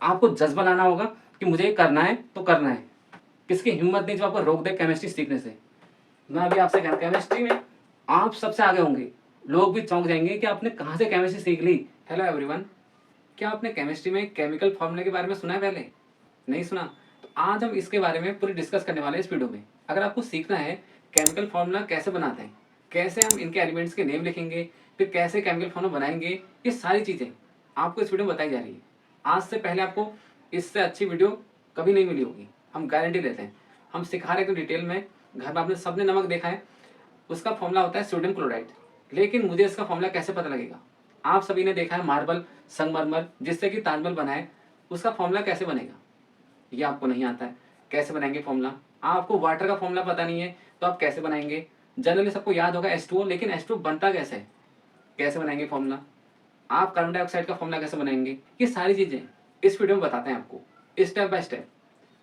आपको जज्बा लाना होगा कि मुझे ये करना है तो करना है। किसकी हिम्मत नहीं जो आपको रोक दे केमिस्ट्री सीखने से। मैं अभी आपसे कह रहा केमिस्ट्री में आप सबसे आगे होंगे, लोग भी चौंक जाएंगे कि आपने कहाँ से केमिस्ट्री सीख ली। हेलो एवरीवन, क्या आपने केमिस्ट्री में केमिकल फॉर्मूले के बारे में सुना है पहले? नहीं सुना? तो आज हम इसके बारे में पूरी डिस्कस करने वाले हैं इस वीडियो में। अगर आपको सीखना है केमिकल फॉर्मूला कैसे बनाते हैं, कैसे हम इनके एलिमेंट्स के नेम लिखेंगे, फिर कैसे केमिकल फॉर्मूला बनाएंगे, ये सारी चीज़ें आपको इस वीडियो में बताई जा रही है। आज से पहले आपको इससे अच्छी वीडियो कभी नहीं मिली होगी, हम गारंटी लेते हैं। हम सिखा रहे हैं डिटेल में, घर में आपने सबने नमक देखा है, उसका फॉर्मूला होता है सोडियम क्लोराइड। लेकिन मुझे इसका फॉर्मूला कैसे पता लगेगा? आप सभी ने देखा है मार्बल, संगमरमर जिससे कि ताजमहल बना है, उसका फॉर्मूला कैसे बनेगा? ये आपको नहीं आता है। कैसे बनाएंगे फॉर्मूला? आपको वाटर का फॉर्मूला पता नहीं है तो आप कैसे बनाएंगे? जनरली सबको याद होगा H2O, लेकिन H2O बनता कैसे है? कैसे बनाएंगे फॉर्मूला? आप कार्बन डाइऑक्साइड का फॉर्मूला कैसे बनाएंगे? ये सारी चीज़ें इस वीडियो में बताते हैं आपको स्टेप बाय स्टेप।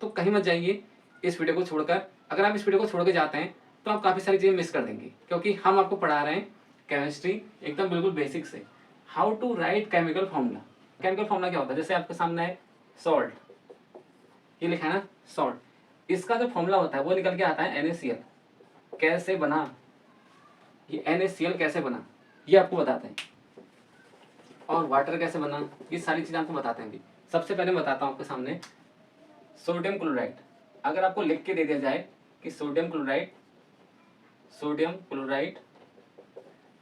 तो कहीं मत जाइए इस वीडियो को छोड़कर। अगर आप इस वीडियो को छोड़ के जाते हैं तो आप काफ़ी सारी चीज़ें मिस कर देंगे, क्योंकि हम आपको पढ़ा रहे हैं केमिस्ट्री एकदम बिल्कुल बेसिक से। How to write chemical formula. Chemical formula क्या होता है? जैसे आपके सामने है सॉल्ट, ये लिखा है ना सॉल्ट। इसका जो फॉर्मूला होता है वो निकल के आता है NaCl। कैसे बना ये NaCl, कैसे बना ये आपको बताते हैं। और वाटर कैसे बना, ये सारी चीज़ें आपको बताते हैं। अभी सबसे पहले बताता हूँ आपके सामने सोडियम क्लोराइड। अगर आपको लिख के दे दिया जाए कि सोडियम क्लोराइड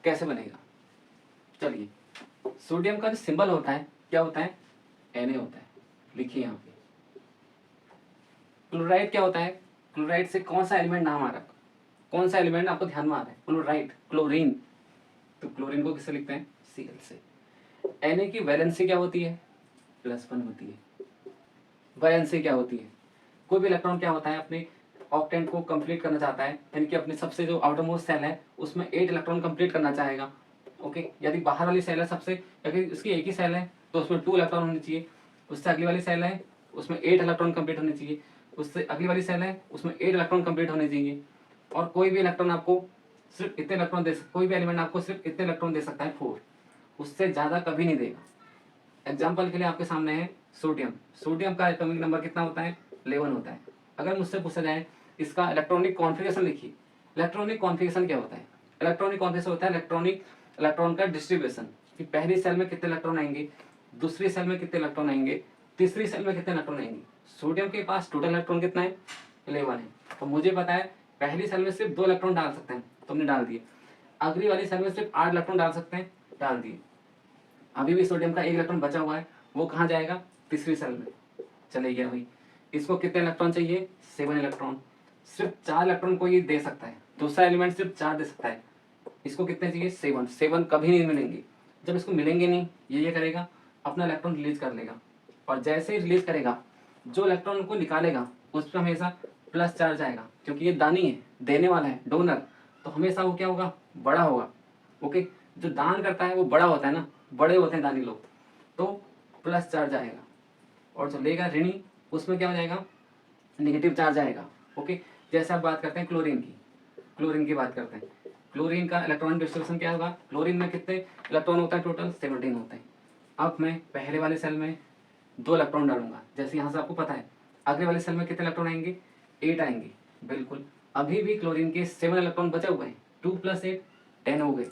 कैसे बनेगा, चलिए। सोडियम का जो सिंबल होता है क्या होता है? Na होता है। लिखिए यहाँ पे। क्लोराइड क्या होता है? क्लोराइड से कौन सा एलिमेंट नाम आ रहा है? कौन सा एलिमेंट आपको ध्यान में आ रहा है? Chloride, chlorine. तो क्लोरीन को किससे लिखते हैं? Cl से। Na की वैलेंसी क्या होती है? +1 होती है। वैलेंसी क्या होती है? कोई भी इलेक्ट्रॉन क्या होता है, अपने ऑक्टेंट को कंप्लीट करना चाहता है, यानी कि अपने सबसे जो आउटर मोस्ट सेल है उसमें 8 इलेक्ट्रॉन कंप्लीट करना चाहेगा। ओके, यदि बाहर वाली सेल है सबसे, यदि उसकी एक ही सेल है तो उसमें 2 इलेक्ट्रॉन होने चाहिए। उससे अगली वाली सेल है उसमें 8 इलेक्ट्रॉन कंप्लीट होने चाहिए। उससे अगली वाली सेल है उसमें 8 इलेक्ट्रॉन कंप्लीट होने चाहिए। और कोई भी इलेक्ट्रॉन आपको सिर्फ इतने इलेक्ट्रॉन दे कोई भी एलिमेंट आपको सिर्फ इतने इलेक्ट्रॉन दे सकता है, 4। उससे ज़्यादा कभी नहीं देगा। एग्जाम्पल के लिए आपके सामने है सोडियम। सोडियम का एटॉमिक नंबर कितना होता है? 11 होता है। अगर मुझसे पूछा जाए इसका इलेक्ट्रॉनिक कॉन्फ़िगरेशन लिखिए। इलेक्ट्रॉनिक कॉन्फ़िगरेशन क्या होता है? इलेक्ट्रॉनिक कॉन्फ़िगरेशन होता है इलेक्ट्रॉन का डिस्ट्रीब्यूशन, कि पहली सेल में कितने इलेक्ट्रॉन आएंगे, दूसरी सेल में कितने इलेक्ट्रॉन आएंगे, तीसरी सेल में कितने इलेक्ट्रॉन आएंगे। सोडियम के पास टोटल इलेक्ट्रॉन कितना है? 11 है। तो मुझे पता है पहली सेल में सिर्फ 2 इलेक्ट्रॉन डाल सकते हैं, तो हमने डाल दिए। अगली वाली सेल में सिर्फ 8 इलेक्ट्रॉन डाल सकते हैं, डाल दिए। अभी भी सोडियम का 1 इलेक्ट्रॉन बचा हुआ है, वो कहाँ जाएगा? तीसरी सेल में चले गया भाई। इसको कितने इलेक्ट्रॉन चाहिए? 7 इलेक्ट्रॉन। सिर्फ 4 इलेक्ट्रॉन को ये दे सकता है, दूसरा एलिमेंट सिर्फ 4 दे सकता है। इसको कितने चाहिए? 7। 7 कभी नहीं मिलेंगे। जब इसको मिलेंगे नहीं, ये करेगा अपना इलेक्ट्रॉन रिलीज कर लेगा। और जैसे ही रिलीज करेगा, जो इलेक्ट्रॉन को निकालेगा उस पर हमेशा प्लस चार्ज आएगा, क्योंकि ये दानी है, देने वाला है, डोनर। तो हमेशा वो क्या होगा? बड़ा होगा। ओके, जो दान करता है वो बड़ा होता है ना, बड़े होते हैं दानी लोग, तो प्लस चार्ज आएगा। और जो लेगा ऋणी, उसमें क्या हो जाएगा? नेगेटिव चार्ज आएगा। ओके, जैसे आप बात करते हैं क्लोरीन की बात करते हैं। क्लोरीन का इलेक्ट्रॉन डिस्ट्रीब्यूशन क्या होगा? क्लोरीन में कितने इलेक्ट्रॉन होता है? टोटल 17 होते हैं। अब मैं पहले वाले सेल में 2 इलेक्ट्रॉन डालूंगा, जैसे यहाँ से आपको पता है। अगले वाले सेल में कितने इलेक्ट्रॉन आएंगे? 8 आएंगे। बिल्कुल, अभी भी क्लोरीन के 7 इलेक्ट्रॉन बचे हुए हैं। 2 + 8 10 हो गए।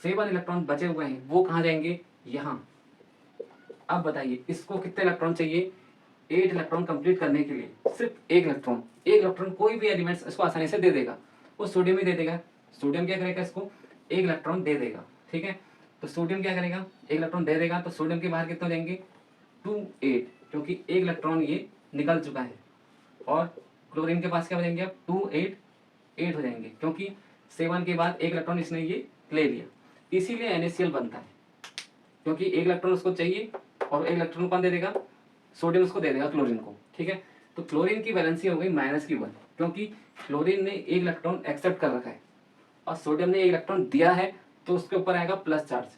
7 इलेक्ट्रॉन बचे हुए हैं, वो कहाँ जाएंगे? यहाँ। अब बताइए इसको कितने इलेक्ट्रॉन चाहिए? 8 इलेक्ट्रॉन कंप्लीट करने के लिए सिर्फ 1 इलेक्ट्रॉन। 1 इलेक्ट्रॉन कोई भी एलिमेंट्स इसको आसानी से दे देगा, वो सोडियम ही दे देगा। सोडियम क्या करेगा? इसको 1 इलेक्ट्रॉन दे देगा। ठीक है, तो सोडियम क्या करेगा? 1 इलेक्ट्रॉन दे देगा, तो सोडियम के बाहर कितने हो जाएंगे? 2 8, क्योंकि 1 इलेक्ट्रॉन ये निकल चुका है। और क्लोरीन के पास क्या हो जाएंगे? अब 2 8 8 हो जाएंगे, क्योंकि 7 के बाद 1 इलेक्ट्रॉन इसने ये ले लिया। इसीलिए NaCl बनता है, क्योंकि 1 इलेक्ट्रॉन उसको चाहिए। और 1 इलेक्ट्रॉन कौन दे देगा? सोडियम उसको दे देगा क्लोरीन को। ठीक है, तो क्लोरीन की वैलेंसी हो गई -1, क्योंकि क्लोरीन ने 1 इलेक्ट्रॉन एक्सेप्ट कर रखा है और सोडियम ने 1 इलेक्ट्रॉन दिया है, तो उसके ऊपर आएगा प्लस चार्ज।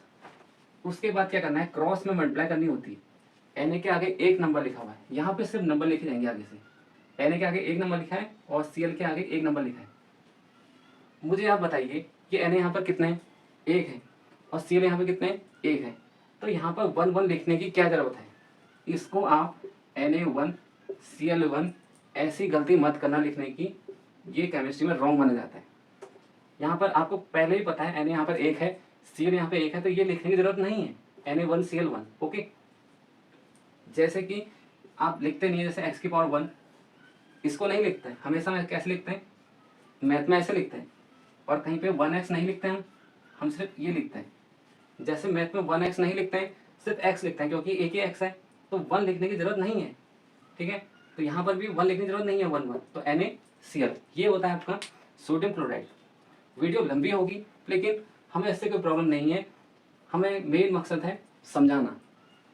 उसके बाद क्या करना है? क्रॉस में मल्टीप्लाई करनी होती है। Na के आगे 1 नंबर लिखा हुआ है, यहाँ पे सिर्फ नंबर लिखे जाएंगे आगे से। Na के आगे 1 नंबर लिखा है और Cl के आगे 1 नंबर लिखा है। मुझे आप बताइए कि Na यहाँ पर कितने हैं? 1 है। और Cl यहाँ पे कितने हैं? 1 है। तो यहाँ पर 1 1 लिखने की क्या जरूरत है? इसको आप Na1Cl1 ऐसी गलती मत करना लिखने की, ये केमिस्ट्री में रॉन्ग माना जाता है। यहाँ पर आपको पहले ही पता है Na यहाँ पर एक है, Cl यहाँ पे एक है, तो ये लिखने की जरूरत नहीं है Na1Cl1। ओके, जैसे कि आप लिखते नहीं है जैसे x की पावर 1, इसको नहीं लिखते हैं, हमेशा कैसे लिखते हैं, मैथ में ऐसे लिखते हैं, और कहीं पे 1x नहीं लिखते हैं, हम सिर्फ ये लिखते हैं। जैसे मैथ में 1x नहीं लिखते हैं, सिर्फ x लिखते हैं, क्योंकि एक ही x है तो 1 लिखने की जरूरत नहीं है। ठीक है, तो यहाँ पर भी 1 लिखने की जरूरत नहीं है, 1 1, तो NaCl ये होता है आपका सोडियम क्लोराइड। वीडियो लंबी होगी लेकिन हमें इससे कोई प्रॉब्लम नहीं है, हमें मेन मकसद है समझाना।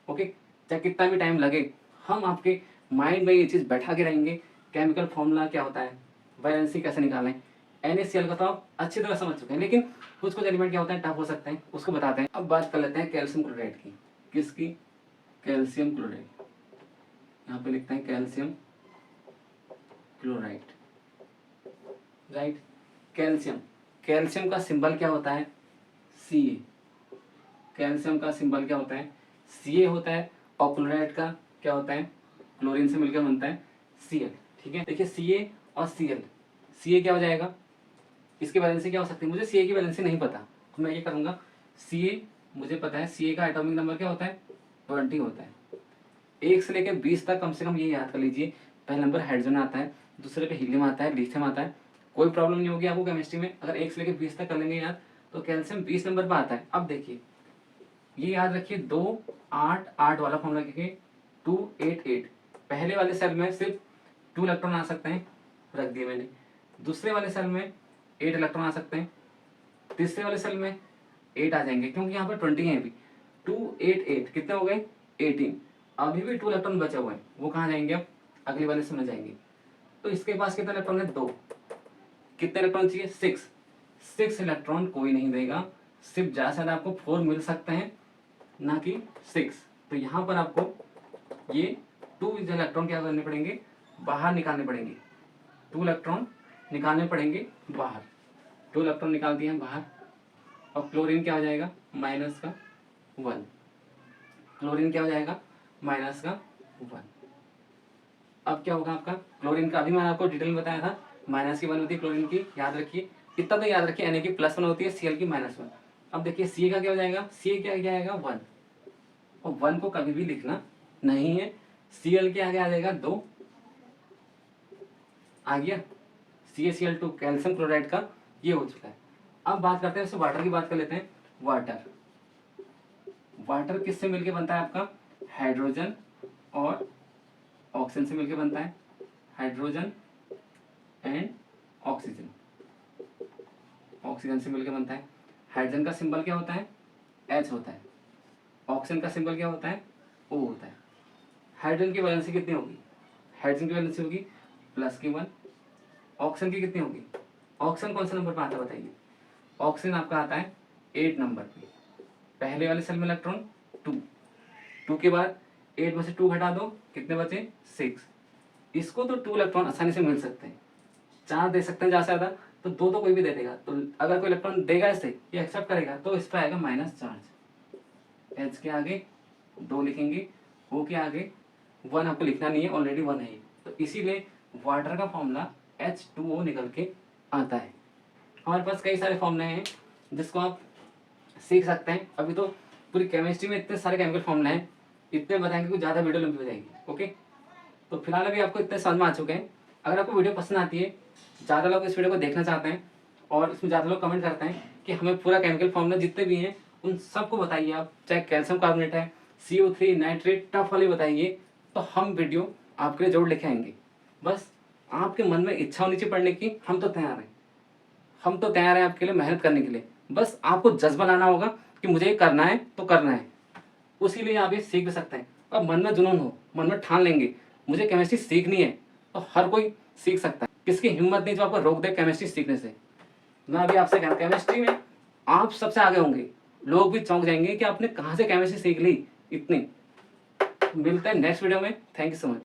ओके, चाहे कितना भी टाइम लगे, हम आपके माइंड में ये चीज़ बैठा के रहेंगे। केमिकल फॉर्मूला क्या होता है, वैलेंसी कैसे निकालें, NaCl का तो आप अच्छी तरह समझ चुके हैं, लेकिन कुछ कुछ एलिमेंट क्या होते हैं टफ हो सकते हैं, उसको बताते हैं। अब बात कर लेते हैं कैल्शियम क्लोराइड की। किसकी? Calcium chloride. यहाँ पे लिखते हैं calcium chloride, right. Calcium, calcium का सिंबल क्या होता है? Ca। कैल्शियम का सिंबल क्या होता है? Ca होता है, और क्लोराइड का क्या होता है? क्लोरीन से मिलकर बनता है Cl। ठीक है, देखिए Ca और Cl, Ca क्या हो जाएगा, इसकी वैलेंसी क्या हो सकती है? मुझे Ca की वैलेंसी नहीं पता, तो मैं ये करूँगा, Ca मुझे पता है, Ca का एटॉमिक नंबर क्या होता है? 20 होता है। 1 से लेकर 20 तक कम से कम ये याद कर लीजिए। पहला नंबर हाइड्रोजन आता है, दूसरे पे हीलियम आता है, लिथियम आता है। कोई प्रॉब्लम नहीं होगी आपको केमिस्ट्री में, अगर 1 से लेकर 20 तक कर लेंगे याद, तो कैल्शियम 20 नंबर पर आता है। अब देखिए, ये याद रखिए, 2 8 8 वाला फॉर्मूला लिखिए, 2 8 8। पहले वाले सेल में सिर्फ 2 इलेक्ट्रॉन आ सकते हैं, रख दिए मैंने। दूसरे वाले सेल में 8 इलेक्ट्रॉन आ सकते हैं, तीसरे वाले सेल में 8 आ जाएंगे, क्योंकि यहाँ पर 20 है अभी। 2 8 8 कितने हो गए? 18। अभी भी 2 इलेक्ट्रॉन बचे हुए हैं, वो कहाँ जाएंगे? अब अगले वाले सेल में जाएंगे। तो इसके पास कितने इलेक्ट्रॉन है? 2। कितने इलेक्ट्रॉन चाहिए? 6 इलेक्ट्रॉन कोई नहीं देगा, सिर्फ ज़्यादा से ज़्यादा आपको 4 मिल सकते हैं, ना कि 6। तो यहाँ पर आपको ये 2 इलेक्ट्रॉन क्या करने पड़ेंगे? बाहर निकालने पड़ेंगे। 2 इलेक्ट्रॉन निकालने पड़ेंगे बाहर। 2 इलेक्ट्रॉन निकाल दिए हैं बाहर, और क्लोरीन क्या हो जाएगा? -1। क्लोरीन क्या हो जाएगा? -1। अब क्या होगा आपका? क्लोरीन का अभी मैंने आपको डिटेल में बताया था, -1 होती है क्लोरीन की, याद रखिए। इतना तो याद रखिए, Na की +1 होती है, Cl की -1। अब देखिए Ca का क्या हो जाएगा? Ca क्या आएगा? 1, और 1 को कभी भी लिखना नहीं है। Cl के आगे आ जाएगा 2, आ गया। CaCl2 कैल्शियम क्लोराइड का ये हो चुका है। अब बात करते हैं, इससे वाटर की बात कर लेते हैं। वाटर किससे मिलके बनता है आपका? हाइड्रोजन और ऑक्सीजन से मिलके बनता है। हाइड्रोजन एंड ऑक्सीजन, ऑक्सीजन से मिलके बनता है। हाइड्रोजन का सिंबल क्या होता है? H होता है। ऑक्सीजन का सिंबल क्या होता है? O होता है। हाइड्रोजन की वैलेंसी कितनी होगी? हाइड्रोजन की वैलेंसी होगी +1। ऑक्सीजन की कितनी होगी? ऑक्सीजन कौन सा नंबर पर आता है बताइए? ऑक्सीजन आपका आता है 8 नंबर पे। पहले वाले सेल में इलेक्ट्रॉन 2 के बाद 8 में से 2 घटा दो, कितने बचे? 6। इसको तो 2 इलेक्ट्रॉन आसानी से मिल सकते हैं, 4 दे सकते हैं ज़्यादा से ज़्यादा, तो 2 तो कोई भी दे देगा। तो अगर कोई इलेक्ट्रॉन देगा इसे, ये एक्सेप्ट करेगा, तो इस पर आएगा माइनस चार्ज। H के आगे 2 लिखेंगे, O के आगे 1 आपको लिखना नहीं है, ऑलरेडी 1 है। तो इसीलिए वाटर का फॉर्मूला H2O निकल के आता है। हमारे पास कई सारे फॉर्मूले हैं जिसको आप सीख सकते हैं। अभी तो पूरी केमिस्ट्री में इतने सारे केमिकल फॉर्मूले हैं, इतने बताएंगे कुछ ज़्यादा वीडियो लंबी हो जाएगी। ओके, तो फिलहाल अभी आपको इतने समझ में आ चुके हैं। अगर आपको वीडियो पसंद आती है, ज़्यादा लोग इस वीडियो को देखना चाहते हैं, और इसमें ज़्यादा लोग कमेंट करते हैं कि हमें पूरा केमिकल फॉर्मूला जितने भी हैं उन सबको बताइए आप, चाहे कैल्शियम कार्बोनेट है, CO3, नाइट्रेट, टफ वाले बताइए, तो हम वीडियो आपके लिए जरूर लेके आएंगे। बस आपके मन में इच्छा होनी चाहिए पढ़ने की, हम तो तैयार हैं, हम तो तैयार हैं आपके लिए मेहनत करने के लिए। बस आपको जज्बा लाना होगा कि मुझे ये करना है तो करना है, उसी लिए आप ये सीख भी सकते हैं। अब मन में जुनून हो, मन में ठान लेंगे मुझे केमिस्ट्री सीखनी है, तो हर कोई सीख सकता है। किसकी हिम्मत नहीं जो आपको रोक दे केमिस्ट्री सीखने से। मैं अभी आपसे कह रहा हूँ, केमिस्ट्री में आप सबसे आगे होंगे, लोग भी चौंक जाएंगे कि आपने कहाँ से केमिस्ट्री सीख ली इतनी। मिलते हैं नेक्स्ट वीडियो में। Thank you so much.